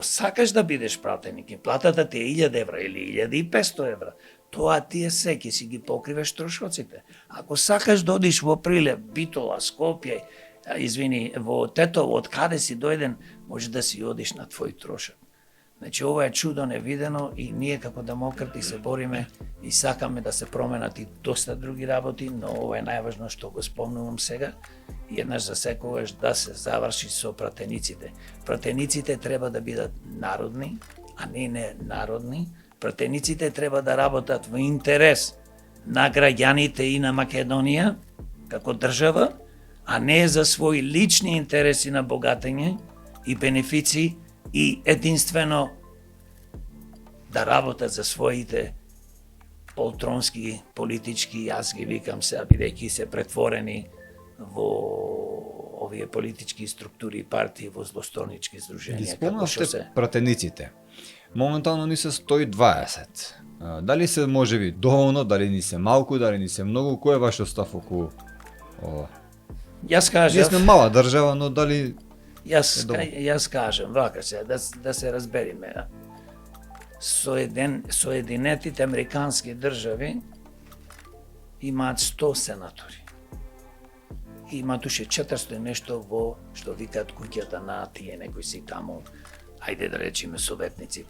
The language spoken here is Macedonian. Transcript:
Сакаш да бидеш пратеник и платата ти е 1000 евра или 1500 евра, тоа ти е се, ќе си ги покриваш трошоците. Ако сакаш да одиш во Прилеп, Битола, Скопје, извини, во Тетово, од каде си дојден, може да си одиш на твој трошок. Значи, ова е чудо невидено и ние како демократи се бориме и сакаме да се променат и доста други работи, но ова е најважно што го спомнувам сега и еднаш за секогаш да се заврши со пратениците. Пратениците треба да бидат народни, а не ненародни. Пратениците треба да работат во интерес на граѓаните и на Македонија како држава, а не за своји лични интереси на богатење и бенефици и единствено да работат за своите полтронски, политички, јас ги викам се, бидејќи се претворени во овие политички структури и партии, во злосторнички Ги здруженија. спомнавте пратениците. Моментално ни се 120. Дали се можеби доволно, дали ни се малку, дали ни се многу, кој е вашиот став околу ова? Јас Ние сме кажав, мала држава, но дали јас кажам, вака се, да се разбериме. Соединетите американски држави имаат 100 сенатори. И имаат уште 400 нешто во, што викаат куќата на тие некои си таму, ајде да речеме советници,